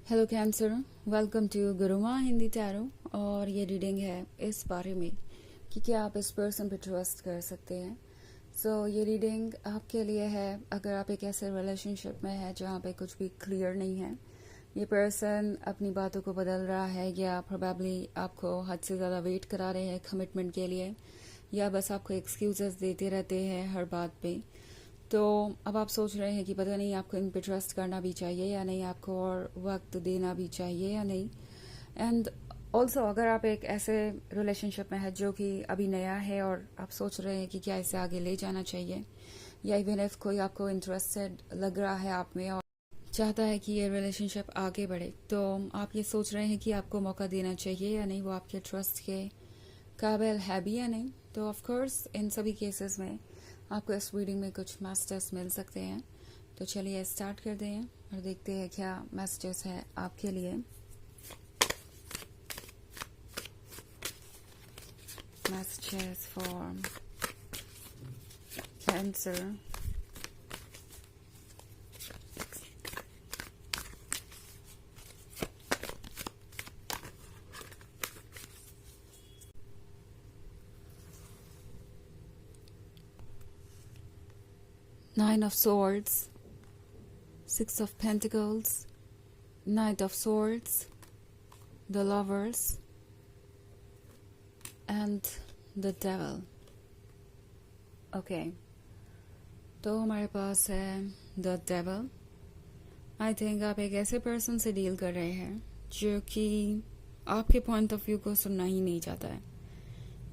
Hello cancer, welcome to Guruma Hindi tarot. और ये reading है इस बारे में कि क्या आप इस पर्सन पे ट्रस्ट कर सकते हैं। ये रीडिंग आपके लिए है अगर आप एक ऐसे रिलेशनशिप में है जहाँ पे कुछ भी क्लियर नहीं है। ये पर्सन अपनी बातों को बदल रहा है या प्रोबेबली आपको हद से ज़्यादा वेट करा रहे हैं कमिटमेंट के लिए, या बस आपको एक्सक्यूजेस देते रहते हैं हर बात पे। तो अब आप सोच रहे हैं कि पता नहीं आपको इन पे ट्रस्ट करना भी चाहिए या नहीं, आपको और वक्त देना भी चाहिए या नहीं। एंड ऑल्सो अगर आप एक ऐसे रिलेशनशिप में है जो कि अभी नया है और आप सोच रहे हैं कि क्या इसे आगे ले जाना चाहिए, या इवन इफ कोई आपको इंटरेस्टेड लग रहा है आप में और चाहता है कि ये रिलेशनशिप आगे बढ़े, तो आप ये सोच रहे हैं कि आपको मौका देना चाहिए या नहीं, वो आपके ट्रस्ट के काबिल है भी या नहीं। तो ऑफ कोर्स इन सभी केसेस में आपको इस रीडिंग में कुछ मैसेजेस मिल सकते हैं। तो चलिए स्टार्ट करते हैं और देखते हैं क्या मैसेजेस है आपके लिए। Messages for cancer. Nine of Swords, Six of Pentacles, Knight of Swords, the Lovers, and the Devil. Okay, तो हमारे पास है The Devil. आई थिंक आप एक ऐसे पर्सन से डील कर रहे हैं जो कि आपके पॉइंट ऑफ व्यू को सुनना ही नहीं चाहता है।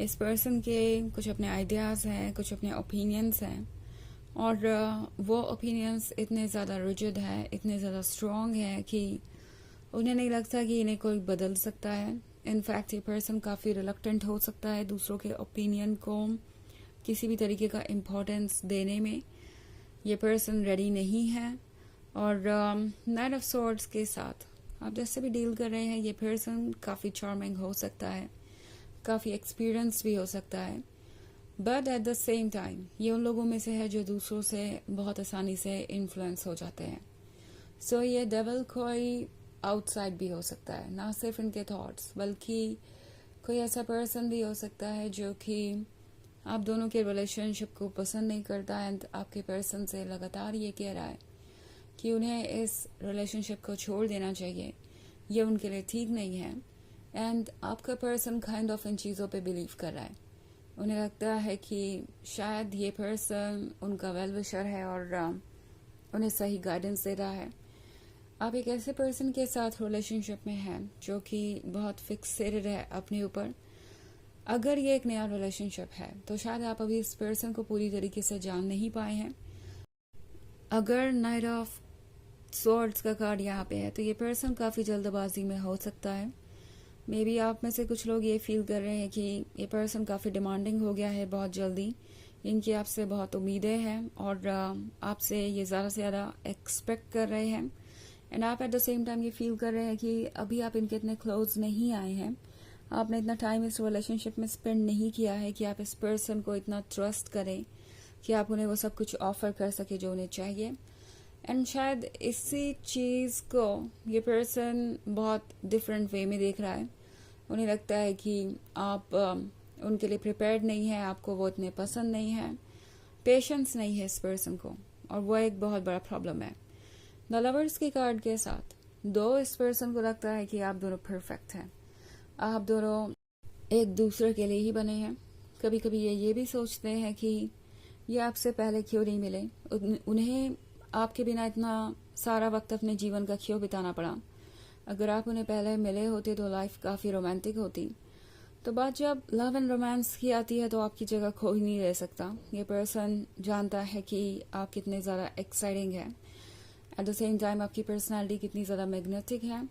इस पर्सन के कुछ अपने आइडियाज़ हैं, कुछ अपने ओपिनियंस हैं, और वो ओपिनियंस इतने ज़्यादा रिजिड है, इतने ज़्यादा स्ट्रॉन्ग है कि उन्हें नहीं लगता कि इन्हें कोई बदल सकता है। इनफैक्ट ये पर्सन काफ़ी रिलक्टेंट हो सकता है दूसरों के ओपिनियन को किसी भी तरीके का इम्पोर्टेंस देने में। ये पर्सन रेडी नहीं है। और नाइट ऑफ सॉर्ड्स के साथ आप जैसे भी डील कर रहे हैं, ये पर्सन काफ़ी चार्मिंग हो सकता है, काफ़ी एक्सपीरियंस भी हो सकता है, but at the same time ये उन लोगों में से है जो दूसरों से बहुत आसानी से इन्फ्लुएंस हो जाते हैं। ये डेविल कोई आउटसाइड भी हो सकता है, ना सिर्फ इनके थॉट्स, बल्कि कोई ऐसा पर्सन भी हो सकता है जो कि आप दोनों के रिलेशनशिप को पसंद नहीं करता एंड आपके पर्सन से लगातार ये कह रहा है कि उन्हें इस रिलेशनशिप को छोड़ देना चाहिए, ये उनके लिए ठीक नहीं है। एंड आपका पर्सन काइंड ऑफ इन चीज़ों पे बिलीव कर रहा है। उन्हें लगता है कि शायद ये पर्सन उनका वेल विशर है और उन्हें सही गाइडेंस दे रहा है। आप एक ऐसे पर्सन के साथ रिलेशनशिप में हैं जो कि बहुत फिक्सेटेड है अपने ऊपर। अगर ये एक नया रिलेशनशिप है तो शायद आप अभी इस पर्सन को पूरी तरीके से जान नहीं पाए हैं। अगर नाइट ऑफ सॉर्ड्स का कार्ड यहाँ पे है तो ये पर्सन काफ़ी जल्दबाजी में हो सकता है। मे बी आप में से कुछ लोग ये फील कर रहे हैं कि ये पर्सन काफ़ी डिमांडिंग हो गया है बहुत जल्दी, इनकी आपसे बहुत उम्मीदें हैं और आपसे ये ज़्यादा से ज़्यादा एक्सपेक्ट कर रहे हैं। एंड आप एट द सेम टाइम ये फील कर रहे हैं कि अभी आप इनके इतने क्लोज नहीं आए हैं, आपने इतना टाइम इस रिलेशनशिप में स्पेंड नहीं किया है कि आप इस पर्सन को इतना ट्रस्ट करें कि आप उन्हें वो सब कुछ ऑफर कर सके जो उन्हें चाहिए। एंड शायद इसी चीज़ को ये पर्सन बहुत डिफरेंट वे में देख रहा है। उन्हें लगता है कि आप उनके लिए प्रिपेयर्ड नहीं है, आपको वो इतने पसंद नहीं है, पेशेंस नहीं है इस पर्सन को, और वो एक बहुत बड़ा प्रॉब्लम है। द लवर्स के कार्ड के साथ दो इस पर्सन को लगता है कि आप दोनों परफेक्ट हैं, आप दोनों एक दूसरे के लिए ही बने हैं। कभी कभी ये भी सोचते हैं कि ये आपसे पहले क्यों नहीं मिले, उन्हें आपके बिना इतना सारा वक्त अपने जीवन का क्यों बिताना पड़ा। अगर आप उन्हें पहले मिले होते तो लाइफ काफ़ी रोमांटिक होती। तो बात जब लव एंड रोमांस की आती है तो आपकी जगह कोई नहीं रह सकता। ये पर्सन जानता है कि आप कितने ज़्यादा एक्साइटिंग हैं, एट द सेम टाइम आपकी पर्सनालिटी कितनी ज़्यादा मैग्नेटिक है।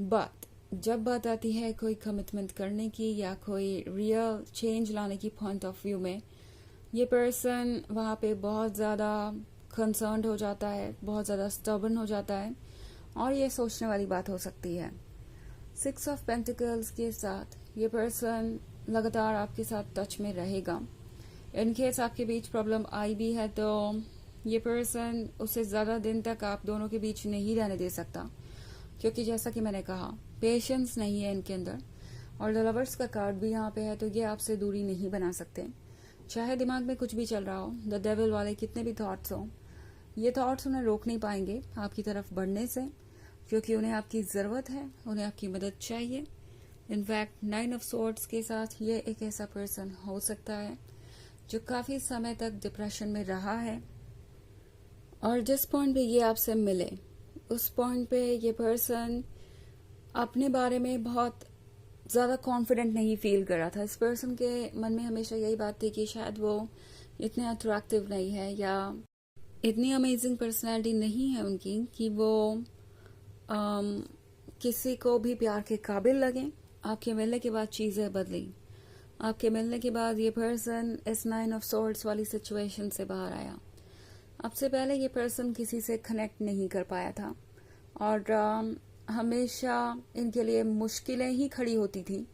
बट जब बात आती है कोई कमिटमेंट करने की या कोई रियल चेंज लाने की पॉइंट ऑफ व्यू में, ये पर्सन वहाँ पे बहुत ज़्यादा कंसर्न्ड हो जाता है, बहुत ज़्यादा स्टबर्न हो जाता है, और ये सोचने वाली बात हो सकती है। सिक्स ऑफ पेंटिकल्स के साथ ये पर्सन लगातार आपके साथ टच में रहेगा। इनकेस आपके बीच प्रॉब्लम आई भी है तो ये पर्सन उससे ज़्यादा दिन तक आप दोनों के बीच नहीं रहने दे सकता। क्योंकि जैसा कि मैंने कहा पेशेंस नहीं है इनके अंदर। और द लवर्स का कार्ड भी यहाँ पे है, तो ये आपसे दूरी नहीं बना सकते, चाहे दिमाग में कुछ भी चल रहा हो। द डेविल वाले कितने भी थॉट्स हो, ये थॉट्स उन्हें रोक नहीं पाएंगे आपकी तरफ बढ़ने से, क्योंकि उन्हें आपकी ज़रूरत है, उन्हें आपकी मदद चाहिए। इनफैक्ट 9 ऑफ सोर्ड्स के साथ ये एक ऐसा पर्सन हो सकता है जो काफ़ी समय तक डिप्रेशन में रहा है, और जिस पॉइंट पे ये आपसे मिले उस पॉइंट पे ये पर्सन अपने बारे में बहुत ज़्यादा कॉन्फिडेंट नहीं फील कर रहा था। इस पर्सन के मन में हमेशा यही बात थी कि शायद वो इतने अट्रैक्टिव नहीं है या इतनी अमेजिंग पर्सनैलिटी नहीं है उनकी कि वो किसी को भी प्यार के काबिल लगें। आपके मिलने के बाद चीज़ें बदली। आपके मिलने के बाद ये पर्सन इस 9 ऑफ सोर्ड्स वाली सिचुएशन से बाहर आया। आपसे पहले ये पर्सन किसी से कनेक्ट नहीं कर पाया था और हमेशा इनके लिए मुश्किलें ही खड़ी होती थी।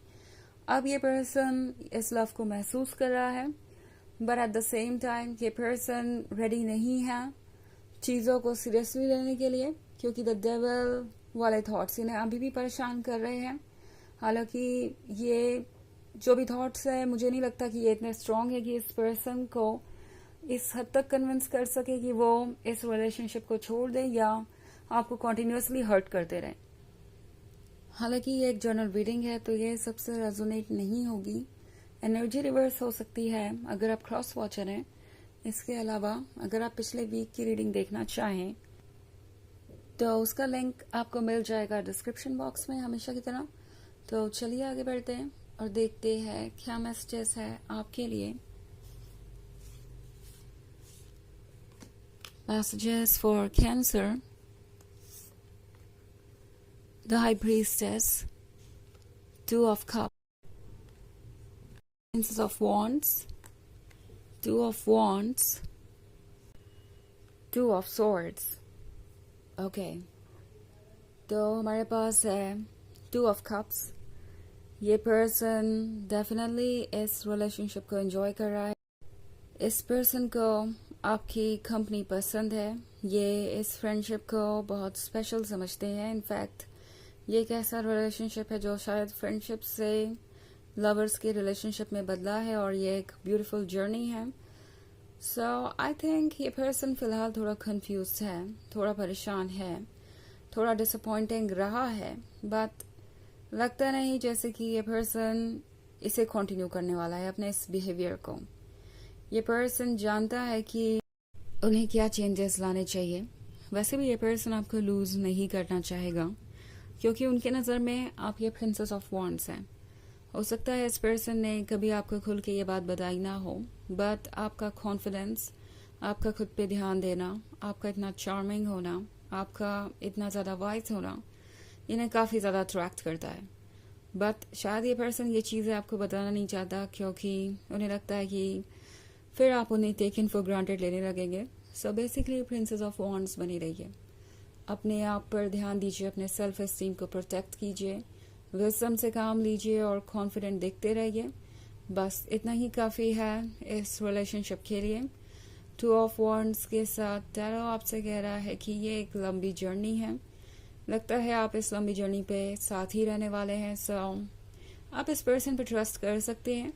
अब ये पर्सन इस लव को महसूस कर रहा है, but at the same time ये पर्सन रेडी नहीं है चीज़ों को सीरियसली लेने के लिए, क्योंकि द डेविल वाले थॉट्स इन्हें अभी भी परेशान कर रहे हैं। हालांकि ये जो भी थॉट्स है, मुझे नहीं लगता कि ये इतने स्ट्रांग है कि इस पर्सन को इस हद तक कन्विंस कर सके कि वो इस रिलेशनशिप को छोड़ दे या आपको कॉन्टिन्यूसली हर्ट करते रहे। हालांकि ये एक जर्नल रीडिंग है, तो ये सबसे रेजोनेट नहीं होगी। एनर्जी रिवर्स हो सकती है अगर आप क्रॉस वॉचर हैं। इसके अलावा अगर आप पिछले वीक की रीडिंग देखना चाहें तो उसका लिंक आपको मिल जाएगा डिस्क्रिप्शन बॉक्स में हमेशा की तरह। तो चलिए आगे बढ़ते हैं और देखते हैं क्या मैसेजेस है आपके लिए। Messages for Cancer. The High Priestess. 2 of Cups. Princess of Wands. 2 of Wands. 2 of Swords. Okay. तो हमारे पास है 2 of Cups. ये पर्सन डेफिनेटली इस रिलेशनशिप को एंजॉय कर रहा है। इस पर्सन को आपकी कंपनी पसंद है। ये इस फ्रेंडशिप को बहुत स्पेशल समझते हैं। इनफैक्ट ये एक ऐसा रिलेशनशिप है जो शायद फ्रेंडशिप से लवर्स के रिलेशनशिप में बदला है और ये एक ब्यूटीफुल जर्नी है। सो आई थिंक ये पर्सन फिलहाल थोड़ा कंफ्यूज है, थोड़ा परेशान है, थोड़ा डिसअपॉइंटिंग रहा है, बट लगता नहीं जैसे कि ये पर्सन इसे कंटिन्यू करने वाला है अपने इस बिहेवियर को। ये पर्सन जानता है कि उन्हें क्या चेंजेस लाने चाहिए। वैसे भी ये पर्सन आपको लूज नहीं करना चाहेगा, क्योंकि उनके नज़र में आप ये प्रिंसेस ऑफ वॉन्ड्स हैं। हो सकता है इस पर्सन ने कभी आपको खुल के ये बात बताई ना हो, बट आपका कॉन्फिडेंस, आपका खुद पे ध्यान देना, आपका इतना चार्मिंग होना, आपका इतना ज़्यादा वाइस होना इन्हें काफ़ी ज़्यादा अट्रैक्ट करता है। बट शायद ये पर्सन ये चीज़ें आपको बताना नहीं चाहता, क्योंकि उन्हें लगता है कि फिर आप उन्हें टेकन फॉर ग्रांटेड लेने लगेंगे। So basically princess of wands बनी रहिए। अपने आप पर ध्यान दीजिए, अपने सेल्फ एस्टीम को प्रोटेक्ट कीजिए, विजडम से काम लीजिए और कॉन्फिडेंट दिखते रहिए। बस इतना ही काफ़ी है इस रिलेशनशिप के लिए। 2 ऑफ वॉन्ड्स के साथ टैरो आपसे कह रहा है कि ये एक लंबी जर्नी है। लगता है आप इस लंबी जर्नी पे साथ ही रहने वाले हैं। सो आप इस पर्सन पे ट्रस्ट कर सकते हैं,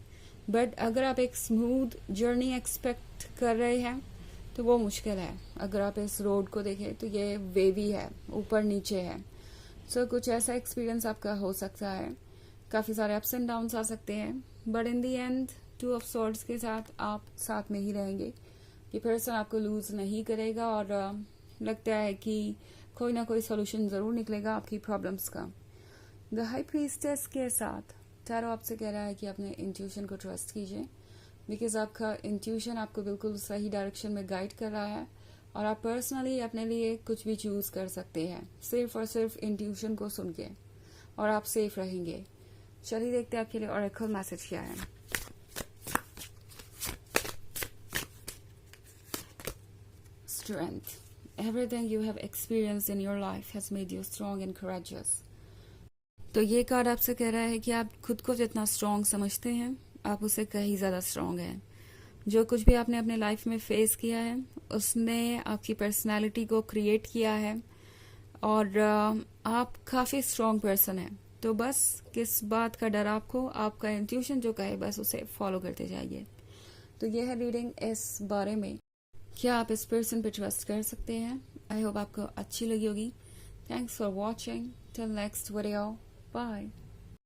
बट अगर आप एक स्मूथ जर्नी एक्सपेक्ट कर रहे हैं तो वो मुश्किल है। अगर आप इस रोड को देखें तो ये वेवी है, ऊपर नीचे है। सो कुछ ऐसा एक्सपीरियंस आपका हो सकता है, काफ़ी सारे अप्स एंड डाउन्स आ सकते हैं, but in the and 2 of swords के साथ आप साथ में ही रहेंगे। ये पर्सन आपको लूज नहीं करेगा और लगता है कि कोई ना कोई सोल्यूशन ज़रूर निकलेगा आपकी प्रॉब्लम्स का। द हाई प्रीस्टेस के साथ टैरो आपसे कह रहा है कि अपने इंट्यूशन को ट्रस्ट कीजिए, बिकॉज आपका इंट्यूशन आपको बिल्कुल सही डायरेक्शन में गाइड कर रहा है और आप पर्सनली अपने लिए कुछ भी चूज कर सकते हैं सिर्फ और सिर्फ इंट्यूशन को सुन के, और आप सेफ रहेंगे। चलिए देखते हैं आपके लिए ऑरेकल मैसेज क्या है। Strength. Everything you have experienced in your life has made you strong and courageous. तो ये कार्ड आपसे कह रहा है कि आप खुद को जितना स्ट्रांग समझते हैं आप उससे कहीं ज़्यादा स्ट्रांग हैं। जो कुछ भी आपने अपने लाइफ में फेस किया है उसने आपकी पर्सनालिटी को क्रिएट किया है और आप काफी स्ट्रॉन्ग पर्सन है, तो बस किस बात का डर आपको, आपका इंट्यूशन जो कहे बस उसे फॉलो करते जाइए। तो यह है रीडिंग इस बारे में, क्या आप इस पर्सन पे ट्रस्ट कर सकते हैं। आई होप आपको अच्छी लगी होगी। Thanks for watching, till next video, bye.